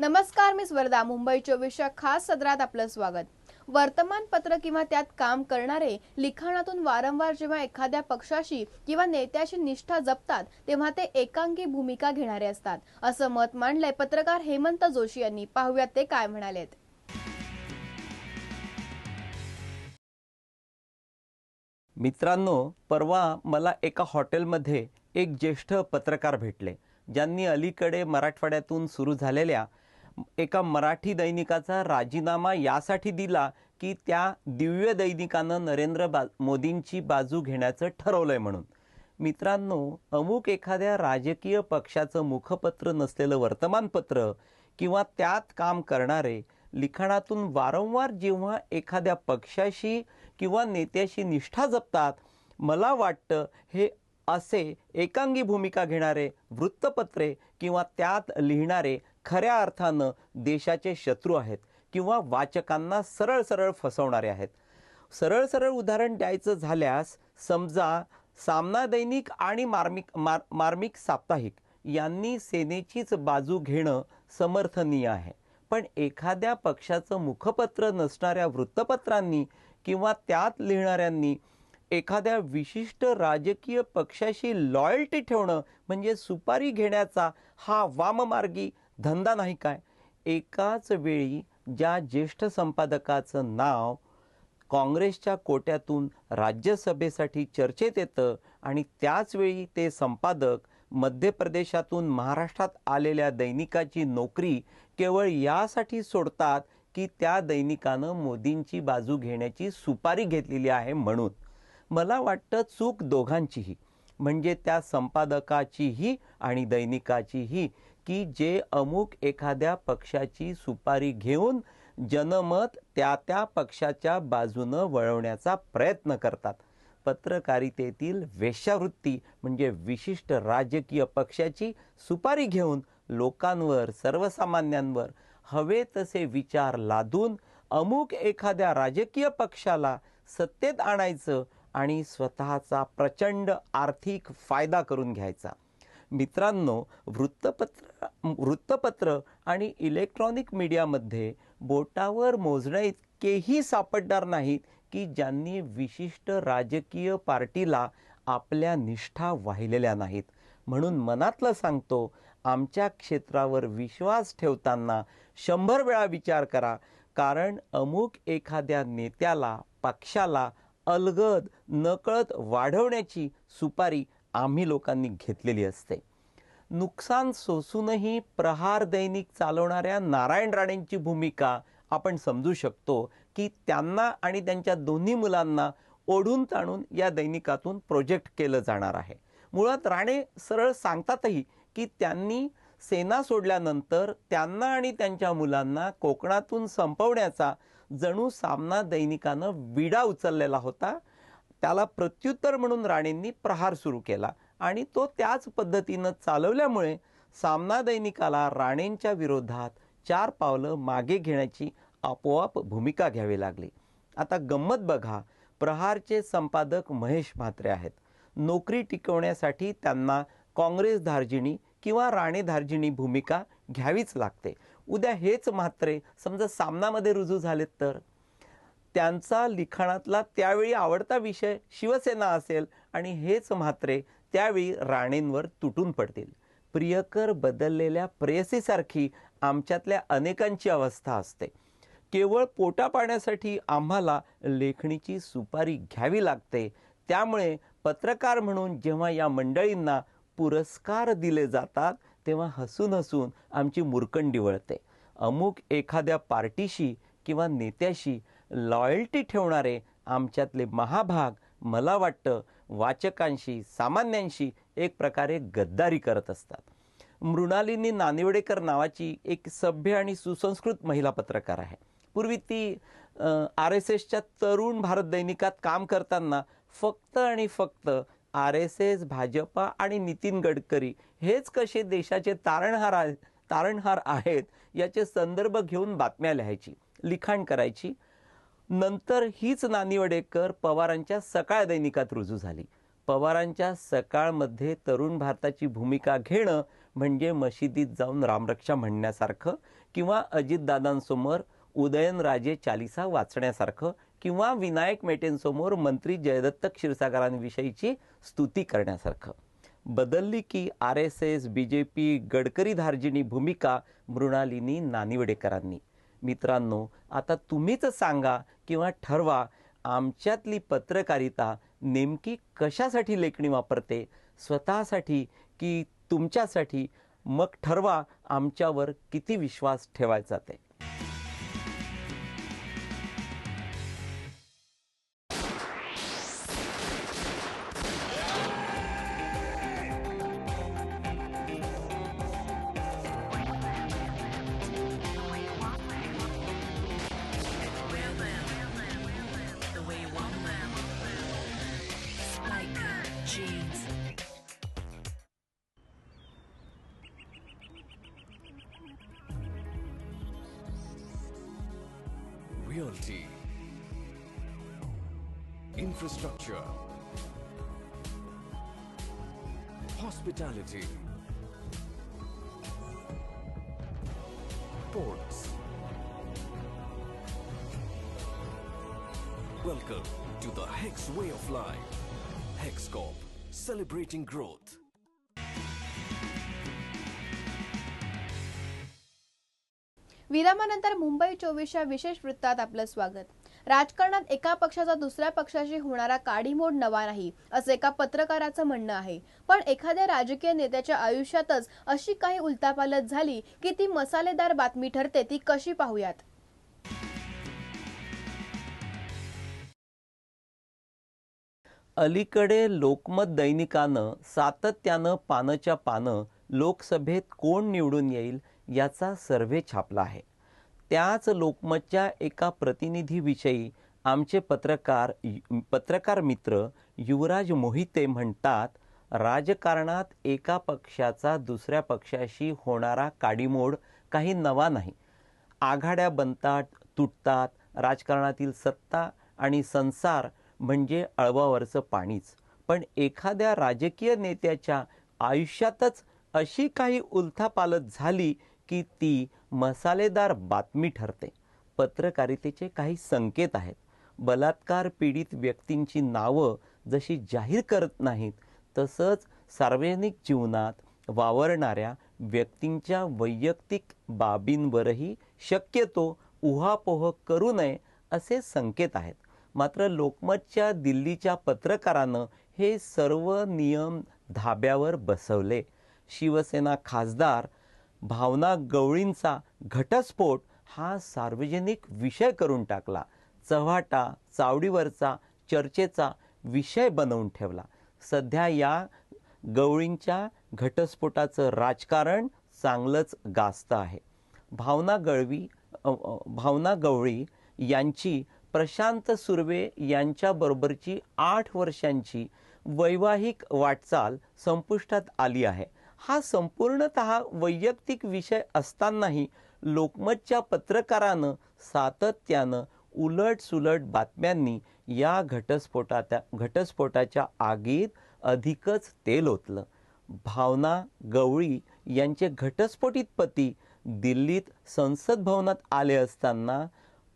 नमस्कार, मी स्वर्धा. मुंबई 24च्या खास सदरात आपलं स्वागत. वर्तमानपत्र किंवा त्यात काम करणारे लिखाणातून वारंवार जेव्हा एखाद्या पक्षाशी किंवा नेत्याशी निष्ठा जपतात तेव्हा ते एकांगी भूमिका घेणारे असतात, असं मत मांडलंय पत्रकार हेमंत जोशी यांनी. पाहूयात ते काय म्हणालेत. मित्रांनो, परवा मला एका हॉटेलमध्ये एक ज्येष्ठ पत्रकार भेटले, ज्यांनी अलीकडे मराठवाड्यातून सुरू झालेल्या एका मराठी दैनिकाचा राजीनामा यासाठी दिला की त्या दिव्य दैनिकानं मोदींची बाजू घेण्याचं ठरवलंय म्हणून. मित्रांनो, अमुक एखाद्या राजकीय पक्षाचं मुखपत्र नसलेलं वर्तमानपत्र किंवा त्यात काम करणारे लिखाणातून वारंवार जेव्हा एखाद्या पक्षाशी किंवा नेत्याशी निष्ठा जपतात, मला वाटतं हे असे एकांगी भूमिका घेणारे वृत्तपत्रे किंवा त्यात लिहिणारे खऱ्या अर्थानं देशाचे शत्रू आहेत किंवा वाचकांना सरळ सरळ फसवणारे आहेत. सरळ सरळ उदाहरण द्यायचं झाल्यास, समजा सामना दैनिक आणि मार्मिक साप्ताहिक यांनी सेनेचीच बाजू घेणं समर्थनीय आहे, पण एखाद्या पक्षाचं मुखपत्र नसणाऱ्या वृत्तपत्रांनी किंवा त्यात लिहिणाऱ्यांनी एखाद्या विशिष्ट राजकीय पक्षाशी लॉयल्टी ठेवणं म्हणजे सुपारी घेण्याचा हा वाममार्गी धंदा नाही काय? एकाच वेळी ज्या ज्येष्ठ संपादकाचं नाव काँग्रेसच्या कोट्यातून राज्यसभेसाठी चर्चेत येतं आणि त्याचवेळी ते संपादक मध्य प्रदेशातून महाराष्ट्रात आलेल्या दैनिकाची नोकरी केवळ यासाठी सोडतात की त्या दैनिकानं मोदींची बाजू घेण्याची सुपारी घेतलेली आहे म्हणून. मला वाटतं चूक दोघांचीही, म्हणजे त्या संपादकाचीही आणि दैनिकाचीही, की जे अमुक एखाद्या पक्षाची सुपारी घेऊन जनमत त्या पक्षाच्या बाजूनं वळवण्याचा प्रयत्न करतात. पत्रकारितेतील वेश्यावृत्ती म्हणजे विशिष्ट राजकीय पक्षाची सुपारी घेऊन लोकांवर, सर्वसामान्यांवर हवे तसे विचार लादून अमुक एखाद्या राजकीय पक्षाला सत्तेत आणायचं आणि स्वतःचा प्रचंड आर्थिक फायदा करून घ्यायचा. मित्रांनो, वृत्तपत्र आणि इलेक्ट्रॉनिक मीडियामध्ये बोटावर मोजण्या इतकेही सापडणार नाहीत की ज्यांनी विशिष्ट राजकीय पार्टीला आपल्या निष्ठा वाहिलेल्या नाहीत. म्हणून मनातलं सांगतो, आमच्या क्षेत्रावर विश्वास ठेवताना 100 वेळा विचार करा, कारण अमुक एखाद्या नेत्याला, पक्षाला अलगद नकळत वाढवण्याची सुपारी आम्ही लोकांनी घेतलेली असते. नुकसान सोसूनही प्रहार दैनिक चालवणाऱ्या नारायण राणेंची भूमिका आपण समजू शकतो की त्यांना आणि त्यांच्या दोन्ही मुलांना ओढून ताणून या दैनिकातून प्रोजेक्ट केलं जाणार आहे. मुळात राणे सरळ सांगतातही की त्यांनी सेना सोडल्यानंतर त्यांना आणि त्यांच्या मुलांना कोकणातून संपवण्याचा जणू सामना दैनिकानं विडा उचललेला होता. त्याला प्रत्युत्तर म्हणून राणेंनी प्रहार सुरू केला आणि तो त्याच पद्धतीनं चालवल्यामुळे सामना दैनिकाला राणेंच्या विरोधात 4 पावलं मागे घेण्याची आपोआप भूमिका घ्यावी लागली. आता गंमत बघा, प्रहारचे संपादक महेश म्हात्रे आहेत. नोकरी टिकवण्यासाठी त्यांना काँग्रेस धार्जिणी किंवा राणे धार्जिणी भूमिका घ्यावीच लागते. उद्या हेच म्हात्रे समजा सामनामध्ये रुजू झालेत तर त्यांचा लिखाणातला त्यावेळी आवडता विषय शिवसेना असेल आणि हेच म्हात्रे त्यावेळी राणेंवर तुटून पडतील. प्रियकर बदललेल्या प्रेयसीसारखी आमच्यातल्या अनेकांची अवस्था असते. केवळ पोटा पाण्यासाठी आम्हाला लेखणीची सुपारी घ्यावी लागते. त्यामुळे पत्रकार म्हणून जेव्हा या मंडळींना पुरस्कार दिले जातात तेव्हा हसून हसून आमची मुरकंडी वळते. अमुक एखाद्या पार्टीशी किंवा नेत्याशी लॉयल्टी ठेवणारे आमच्यातले महाभाग मला वाटतं वाचकांशी, सामान्यांशी एक प्रकारे गद्दारी करत असतात. मृणालिनी नानिवडेकर नावाची एक सभ्य आणि सुसंस्कृत महिला पत्रकार आहे. पूर्वी ती RSSच्या तरुण भारत दैनिकात काम करताना फक्त आणि फक्त RSS, भाजपा आणि नितीन गडकरी हेच कसे देशाचे तारणहार आहेत याचे संदर्भ घेऊन बातम्या लिहायची, लिखाण करायची. नंतर हीच नानिवडेकर पवारांच्या सकाळ दैनिकात रुजू झाली. पवारांच्या सकाळमध्ये तरुण भारताची भूमिका घेणं म्हणजे मशिदीत जाऊन रामरक्षा म्हणण्यासारखं किंवा अजितदादांसमोर उदयनराजे चालिसा वाचण्यासारखं किंवा विनायक मेटेंसमोर मंत्री जयदत्त क्षीरसागरांविषयीची स्तुती करण्यासारखं. बदलली की RSS, BJP, गडकरी धार्जिणी भूमिका मृणालिनी नानिवडेकरांनी. मित्रांनो, आता तुम्हीच सांगा किंवा ठरवा, आमच्यातली पत्रकारिता नेमकी कशासाठी लेखणी वापरते, स्वतःसाठी की तुमच्यासाठी? मग ठरवा आमच्यावर किती विश्वास ठेवायचा ते. Realty, infrastructure, hospitality, ports. Welcome to the Hex way of life. Hex Corp, celebrating growth. विरामानंतर Mumbai 24च्या विशेष वृत्तात आपलं स्वागत. राजकारणात एका पक्षाचा दुसऱ्या पक्षाशी होणारा काडीमोड नवा नाही, असं एका पत्रकाराचं म्हणणं आहे. पण एखाद्या राजकीय नेत्याच्या आयुष्यातच अशी काही उलथापालथ झाली की ती मसालेदार बातमी ठरते. ती कशी पाहूयात. अलीकडे लोकमत दैनिकानं सातत्यानं पानच्या पानं लोकसभेत कोण निवडून येईल याचा सर्व्हे छापला आहे. त्याच लोकमतच्या एका प्रतिनिधीविषयी आमचे पत्रकार मित्र युवराज मोहिते म्हणतात, राजकारणात एका पक्षाचा दुसऱ्या पक्षाशी होणारा काडीमोड काही नवा नाही. आघाड्या बनतात, तुटतात. राजकारणातील सत्ता आणि संसार म्हणजे अळवावरचं पाणीच. पण एखाद्या राजकीय नेत्याच्या आयुष्यातच अशी काही उलथापालथ झाली की ती मसालेदार बातमी ठरते. पत्रकारितेचे काही संकेत आहेत. बलात्कार पीडित व्यक्तींची नावं जशी जाहीर करत नाहीत, तसंच सार्वजनिक जीवनात वावरणाऱ्या व्यक्तींच्या वैयक्तिक बाबींवरही शक्यतो उहापोह करू नये असे संकेत आहेत. मात्र लोकमतच्या दिल्लीच्या पत्रकारानं हे सर्व नियम धाब्यावर बसवले. शिवसेना खासदार भावना गवळींचा घटस्फोट हा सार्वजनिक विषय करून टाकला. चव्हाटा चावडीवरचा चर्चेचा विषय बनवून ठेवला. सध्या या गवळींच्या घटस्फोटाचं राजकारण चांगलंच गाजतं आहे. भावना गवळी यांची प्रशांत सुर्वे यांच्याबरोबरची 8 वर्षांची वैवाहिक वाटचाल संपुष्टात आली आहे. हा संपूर्णतः वैयक्तिक विषय असतानाही लोकमतच्या पत्रकारानं सातत्यानं उलटसुलट बातम्यांनी या घटस्फोटाच्या आगीत अधिकच तेल ओतलं. भावना गवळी यांचे घटस्फोटित पती दिल्लीत संसद भवनात आले असताना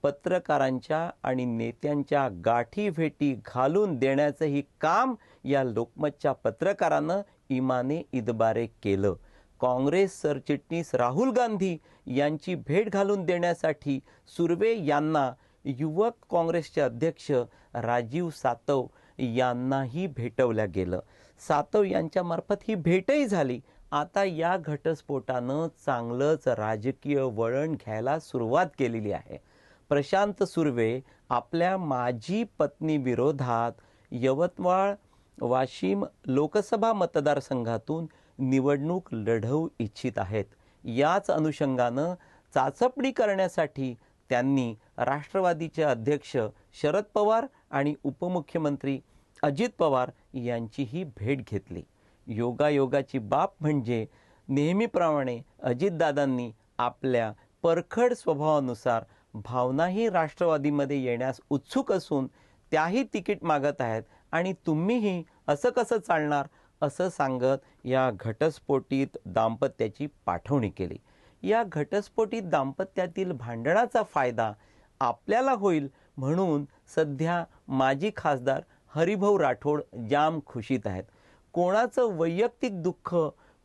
पत्रकारांच्या आणि नेत्यांच्या गाठी भेटी घालून देण्याचंही काम या लोकमतच्या पत्रकारानं इमाने इतबारे केलं. काँग्रेस सरचिटणीस राहुल गांधी यांची भेट घालून देण्यासाठी सुर्वे यांना युवक काँग्रेसचे अध्यक्ष राजीव सातव यांनाही भेटवल्या गेलं. सातव यांच्यामार्फत ही भेटही झाली. आता या घटस्फोटानं चांगलंच राजकीय वळण घ्यायला सुरुवात केलेली आहे. प्रशांत सुर्वे आपल्या माजी पत्नीविरोधात यवतमाळ वाशिम लोकसभा मतदारसंघातून निवडणूक लढवू इच्छित आहेत. याच अनुषंगानं चाचपणी करण्यासाठी त्यांनी राष्ट्रवादीचे अध्यक्ष शरद पवार आणि उपमुख्यमंत्री अजित पवार यांचीही भेट घेतली. योगायोगाची बाब म्हणजे नेहमीप्रमाणे अजितदादांनी आपल्या परखड स्वभावानुसार भावनाही राष्ट्रवादीमध्ये येण्यास उत्सुक असून त्याही तिकीट मागत आहेत आणि तुम्हीही असं कसं चालणार असं सांगत या घटस्फोटित दाम्पत्याची पाठवणी केली. या घटस्फोटित दाम्पत्यातील भांडणाचा फायदा आपल्याला होईल म्हणून सध्या माजी खासदार हरिभाऊ राठोड जाम खुशीत आहेत. कोणाचं वैयक्तिक दुःख,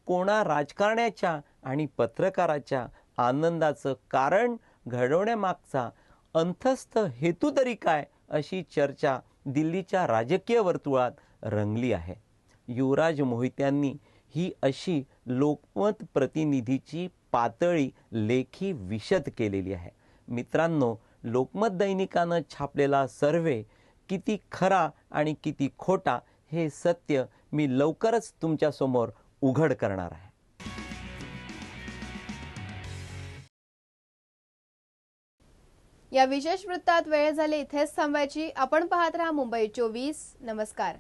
कोणा राजकारण्याच्या आणि पत्रकाराच्या आनंदाचं कारण घडवण्यामागचा अंतस्थ हेतू तरी काय, अशी चर्चा दिल्लीच्या राजकीय वर्तुळात रंगली आहे. युवराज मोहित्यांनी ही अशी लोकमत प्रतिनिधीची पातळी लेखी विशद केलेली आहे. मित्रांनो, लोकमत दैनिकानं छापलेला सर्व्हे किती खरा आणि किती खोटा हे सत्य मी लवकरच तुमच्यासमोर उघड करणार आहे. या विशेष वृत्तात वेळ झाली इथेच थांबायची. आपण पाहत राहा मुंबई 24. नमस्कार.